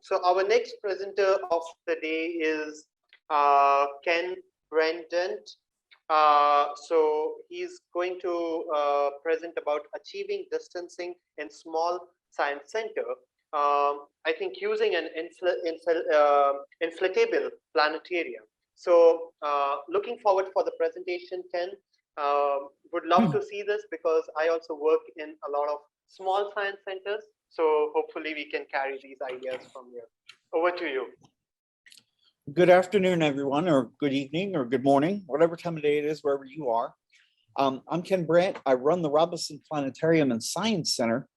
So our next presenter of the day is Ken Brandt. So he's going to present about achieving distancing in small science center. I think using an inflatable planetarium. So looking forward for the presentation, Ken. Would love to see this because I also work in a lot of small science centers. So hopefully we can carry these ideas from here. Over to you. Good afternoon, everyone, or good evening, or good morning, whatever time of day it is, wherever you are. I'm Ken Brandt. I run the Robinson Planetarium and Science Center,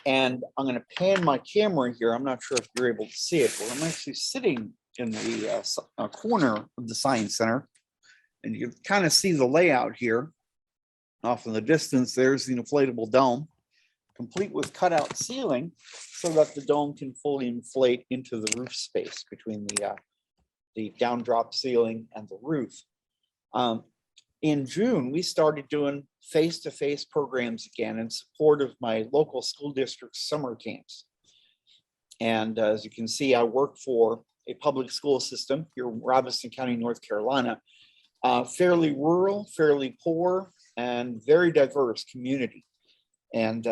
and I'm going to pan my camera here. I'm not sure if you're able to see it, but I'm actually sitting in the corner of the Science Center, and you kind of see the layout here. Off in the distance, there's the inflatable dome, complete with cutout ceiling, so that the dome can fully inflate into the roof space between the down drop ceiling and the roof. In June, we started doing face-to-face programs again in support of my local school district summer camps. And as you can see, I work for a public school system here in Robinson County, North Carolina, fairly rural, fairly poor, and very diverse community. And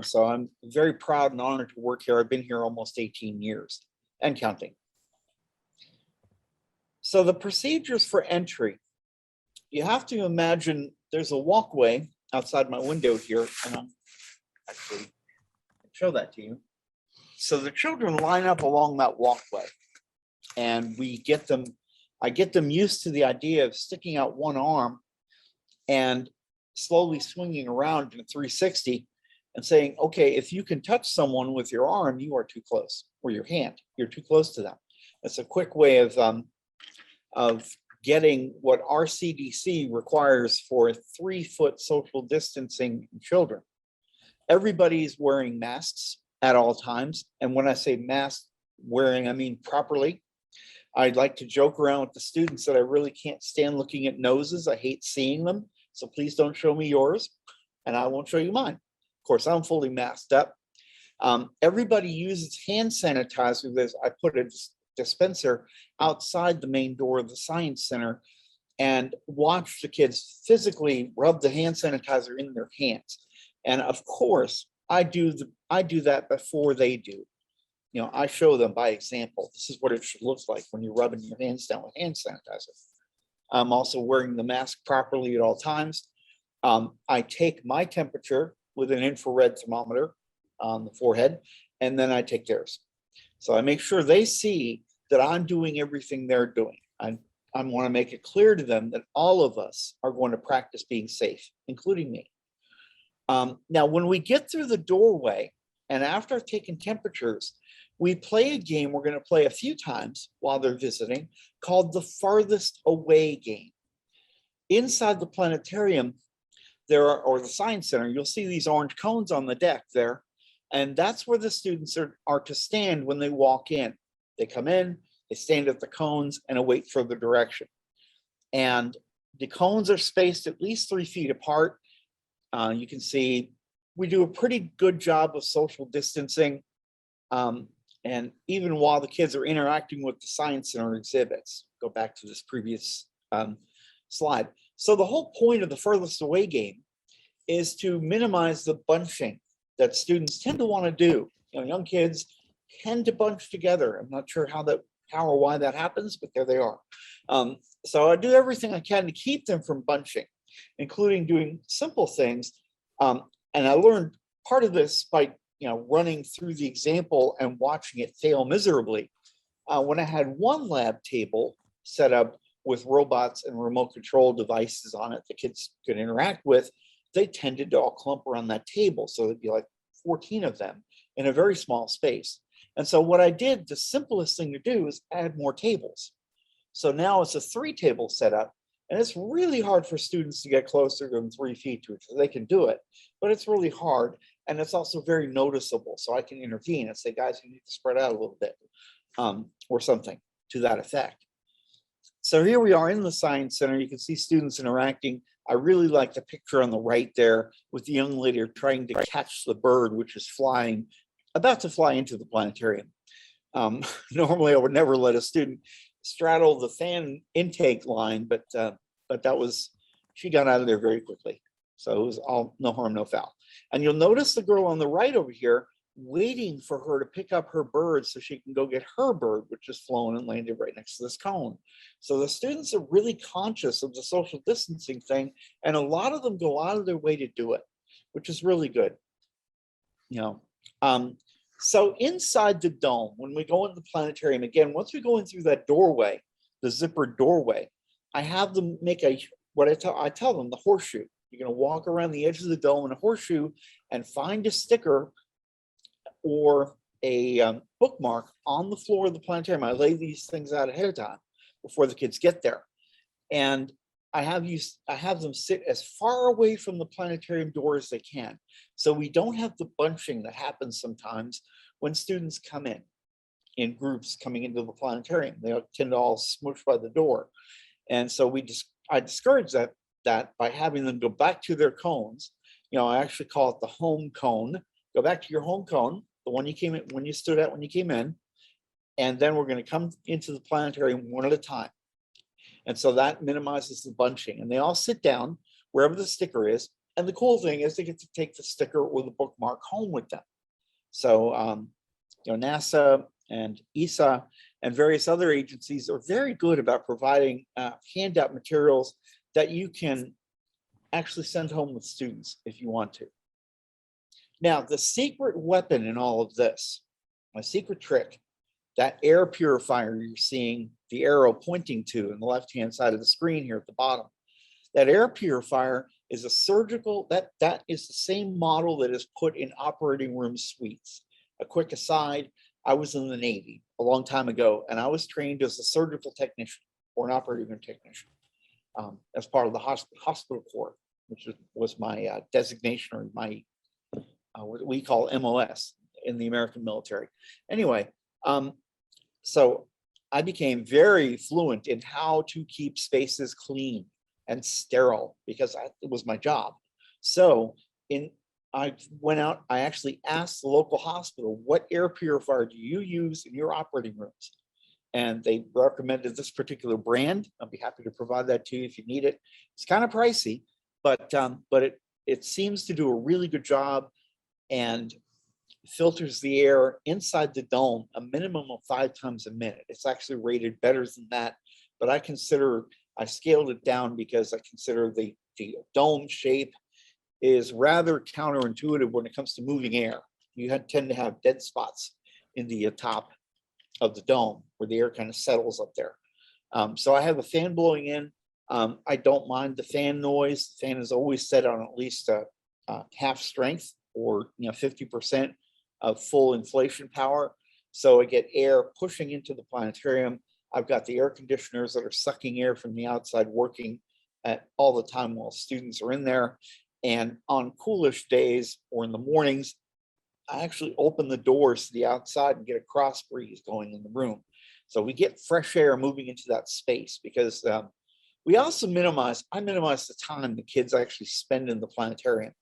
so I'm very proud and honored to work here. I've been here almost 18 years and counting. So the procedures for entry, you have to imagine there's a walkway outside my window here, and I'll actually show that to you. So the children line up along that walkway, and I get them used to the idea of sticking out one arm and slowly swinging around in a 360 and saying, okay, if you can touch someone with your arm, you are too close, or your hand, you're too close to them. That's a quick way of getting what our CDC requires for 3-foot social distancing in children. Everybody's wearing masks at all times. And when I say mask wearing, I mean properly. I'd like to joke around with the students that I really can't stand looking at noses. I hate seeing them. So please don't show me yours, and I won't show you mine. Of course, I'm fully masked up. Everybody uses hand sanitizer. I put a dispenser outside the main door of the Science Center and watch the kids physically rub the hand sanitizer in their hands. And of course, I do that before they do. You know, I show them by example. This is what it should look like when you're rubbing your hands down with hand sanitizer. I'm also wearing the mask properly at all times. I take my temperature with an infrared thermometer on the forehead, and then I take theirs. So I make sure they see that I'm doing everything they're doing. I want to make it clear to them that all of us are going to practice being safe, including me. Now, when we get through the doorway, and after I've taken temperatures, we play a game we're going to play a few times while they're visiting called the Farthest Away game. Inside the planetarium, or the Science Center, you'll see these orange cones on the deck there. And that's where the students are to stand when they walk in. They come in, they stand at the cones and await further direction. And the cones are spaced at least 3 feet apart. You can see we do a pretty good job of social distancing. And even while the kids are interacting with the Science Center exhibits, go back to this previous slide. So the whole point of the Furthest Away game is to minimize the bunching that students tend to want to do. You know, young kids tend to bunch together. I'm not sure how or why that happens, but there they are. So I do everything I can to keep them from bunching, including doing simple things. And I learned part of this by running through the example and watching it fail miserably. When I had one lab table set up with robots and remote control devices on it the kids could interact with, they tended to all clump around that table. So it'd be like 14 of them in a very small space. And so what I did, the simplest thing to do is add more tables. So now it's a 3-table setup, and it's really hard for students to get closer than 3 feet to each other. They can do it, but it's really hard. And it's also very noticeable. So I can intervene and say, guys, you need to spread out a little bit, or something to that effect. So here we are in the Science Center. You can see students interacting. I really like the picture on the right there with the young lady trying to catch the bird, which is flying about to fly into the planetarium. Normally, I would never let a student straddle the fan intake line, but that was, she got out of there very quickly. So it was all no harm, no foul. And you'll notice the girl on the right over here waiting for her to pick up her bird so she can go get her bird, which is flown and landed right next to this cone. So the students are really conscious of the social distancing thing, and a lot of them go out of their way to do it, which is really good. So inside the dome, when we go into the planetarium, again, once we go in through that doorway, the zippered doorway, I have them make what I tell them, the horseshoe. You're going to walk around the edge of the dome in a horseshoe and find a sticker or a bookmark on the floor of the planetarium. I lay these things out ahead of time before the kids get there. And I have them sit as far away from the planetarium door as they can. So we don't have the bunching that happens sometimes when students come in groups coming into the planetarium. They tend to all smoosh by the door. And so I discourage that by having them go back to their cones. I actually call it the home cone. Go back to your home cone, the one you came in, when you stood at when you came in. And then we're going to come into the planetarium one at a time. And so that minimizes the bunching. And they all sit down wherever the sticker is. And the cool thing is they get to take the sticker or the bookmark home with them. So, NASA and ESA and various other agencies are very good about providing handout materials that you can actually send home with students if you want to. Now, the secret weapon in all of this, my secret trick, that air purifier you're seeing the arrow pointing to in the left-hand side of the screen here at the bottom, that air purifier is a surgical, that is the same model that is put in operating room suites. A quick aside, I was in the Navy a long time ago, and I was trained as a surgical technician or an operating room technician as part of the hospital corps, which was my designation, or my what we call MOS in the American military. Anyway, so I became very fluent in how to keep spaces clean and sterile because it was my job. So I went out, I actually asked the local hospital, what air purifier do you use in your operating rooms? And they recommended this particular brand. I'll be happy to provide that to you if you need it. It's kind of pricey, but it seems to do a really good job and filters the air inside the dome a minimum of 5 times a minute. It's actually rated better than that, but I scaled it down because I consider the dome shape is rather counterintuitive when it comes to moving air. You tend to have dead spots in the top of the dome where the air kind of settles up there. So I have a fan blowing in. I don't mind the fan noise. The fan is always set on at least half strength, or 50% of full inflation power. So I get air pushing into the planetarium. I've got the air conditioners that are sucking air from the outside working all the time while students are in there. And on coolish days or in the mornings, I actually open the doors to the outside and get a cross breeze going in the room. So we get fresh air moving into that space, because we also I minimize the time the kids actually spend in the planetarium.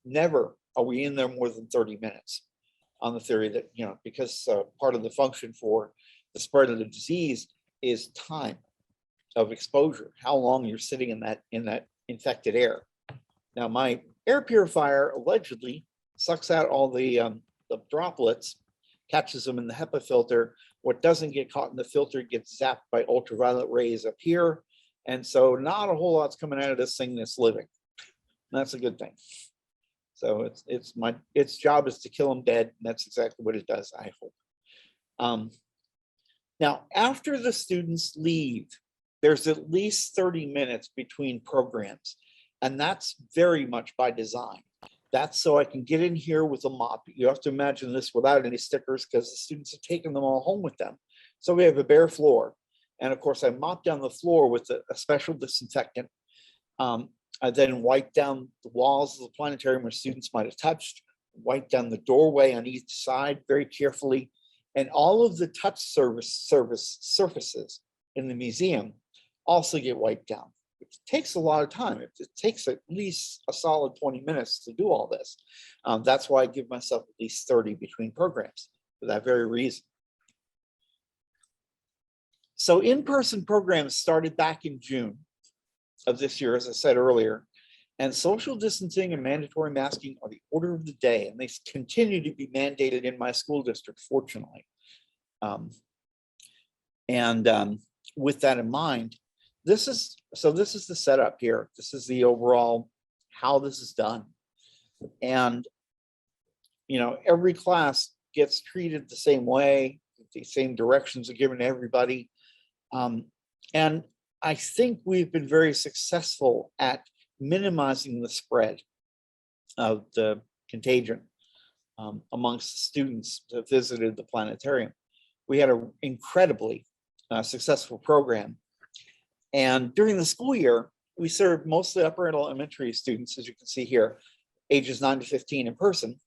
Never are we in there more than 30 minutes, on the theory that, because part of the function for the spread of the disease is time of exposure, how long you're sitting in that infected air. Now, my air purifier allegedly sucks out all the droplets, catches them in the HEPA filter. What doesn't get caught in the filter gets zapped by ultraviolet rays up here. And so not a whole lot's coming out of this thing that's living. And that's a good thing. So its job is to kill them dead. And that's exactly what it does, I hope. Now, after the students leave, there's at least 30 minutes between programs. And that's very much by design. That's so I can get in here with a mop. You have to imagine this without any stickers, because the students have taken them all home with them. So we have a bare floor. And of course, I mop down the floor with a special disinfectant. I then wipe down the walls of the planetarium where students might have touched, wipe down the doorway on each side very carefully. And all of the touch surfaces in the museum also get wiped down. takes a lot of time. It takes at least a solid 20 minutes to do all this. That's why I give myself at least 30 between programs for that very reason. So in-person programs started back in June of this year, as I said earlier, and social distancing and mandatory masking are the order of the day, and they continue to be mandated in my school district, fortunately. With that in mind, this is the setup here. This is the overall how this is done. And, you know, every class gets treated the same way. The same directions are given to everybody. And I think we've been very successful at minimizing the spread of the contagion amongst the students that visited the planetarium. We had an incredibly successful program. And during the school year, we served mostly upper and elementary students, as you can see here, ages 9 to 15 in person.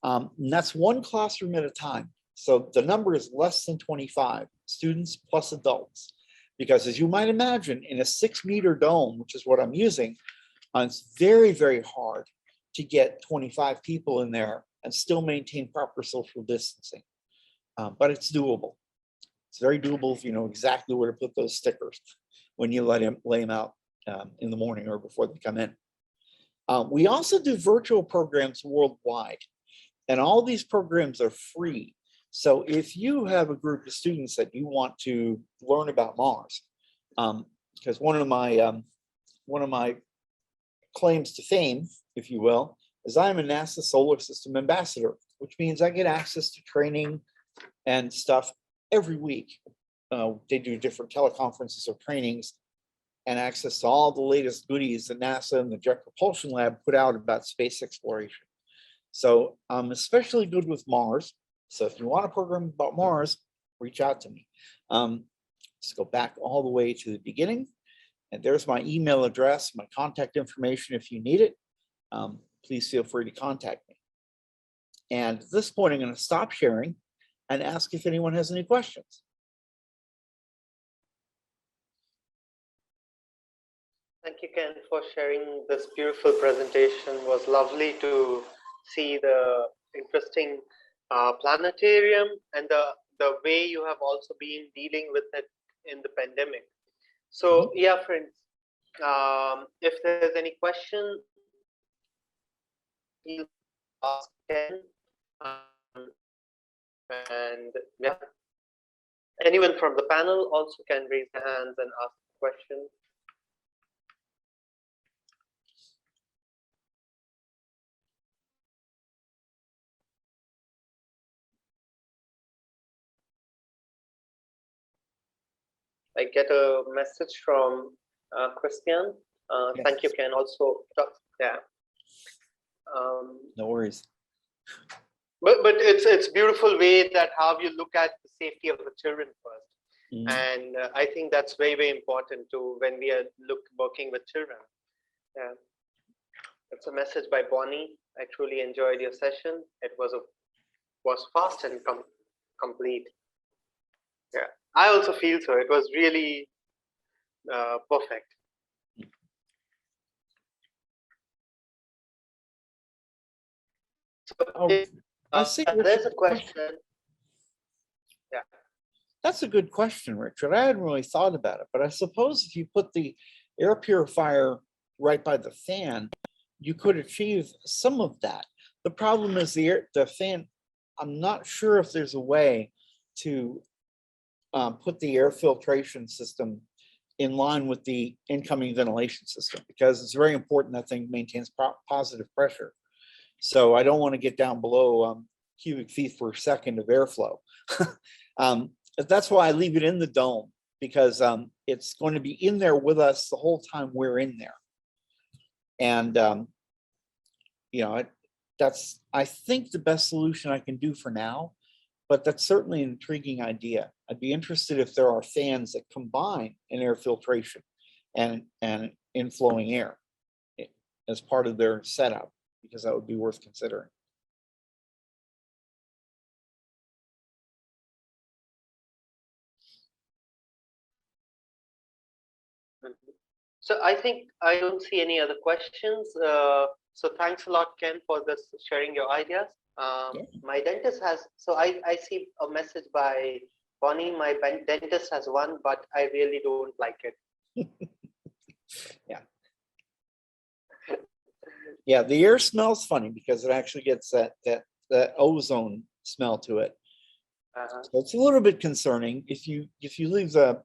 And that's one classroom at a time. So the number is less than 25 students plus adults. Because as you might imagine, in a 6-meter dome, which is what I'm using, it's very, very hard to get 25 people in there and still maintain proper social distancing. But it's doable. It's very doable if you know exactly where to put those stickers when you lay them out in the morning or before they come in. We also do virtual programs worldwide, and all these programs are free. So if you have a group of students that you want to learn about Mars, because one of my claims to fame, if you will, is I'm a NASA Solar System ambassador, which means I get access to training and stuff every week. They do different teleconferences or trainings and access to all the latest goodies that NASA and the Jet Propulsion Lab put out about space exploration. So I'm especially good with Mars. So if you want a program about Mars, reach out to me. Let's go back all the way to the beginning. And there's my email address, my contact information if you need it. Please feel free to contact me. And at this point, I'm going to stop sharing and ask if anyone has any questions. Thank you, Ken, for sharing this beautiful presentation. It was lovely to see the interesting planetarium and the way you have also been dealing with it in the pandemic. So yeah, friends, if there's any question, you ask Ken. And yeah, anyone from the panel also can raise their hands and ask questions. I get a message from Christian. Yes. Thank you, Ken. Also, yeah. No worries. But it's beautiful way that how you look at the safety of the children first, and I think that's very, very important to when we are working with children. Yeah, it's a message by Bonnie. I truly enjoyed your session. It was fast and complete. Yeah, I also feel so. It was really perfect. So, I see. There's a question. Yeah. That's a good question, Richard. I hadn't really thought about it, but I suppose if you put the air purifier right by the fan, you could achieve some of that. The problem is the fan. I'm not sure if there's a way to put the air filtration system in line with the incoming ventilation system, because it's very important that thing maintains positive pressure. So I don't want to get down below cubic feet per second of airflow. That's why I leave it in the dome, because it's going to be in there with us the whole time we're in there. And, you know, that's, I think, the best solution I can do for now, but that's certainly an intriguing idea. I'd be interested if there are fans that combine an air filtration and inflowing air as part of their setup, because that would be worth considering. So I think I don't see any other questions. So thanks a lot, Ken, for this sharing your ideas. Yeah. My dentist has, so I see a message by Bonnie, my dentist has one, but I really don't like it. Yeah. Yeah, the air smells funny because it actually gets that ozone smell to it. So it's a little bit concerning if you leave the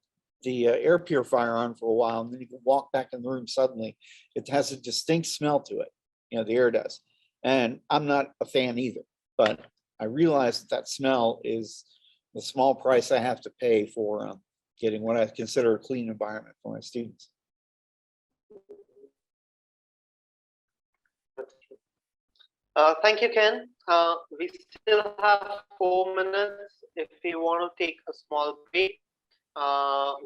air purifier on for a while and then you can walk back in the room suddenly. It has a distinct smell to it. You know, the air does, and I'm not a fan either. But I realize that smell is the small price I have to pay for getting what I consider a clean environment for my students. Thank you, Ken. We still have 4 minutes. If you want to take a small break,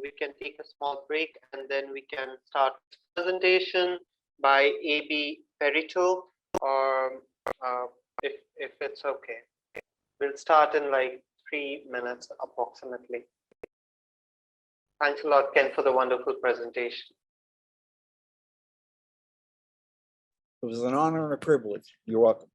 we can take a small break and then we can start presentation by AB Perito, or if it's okay. We'll start in like 3 minutes approximately. Thanks a lot, Ken, for the wonderful presentation. It was an honor and a privilege. You're welcome.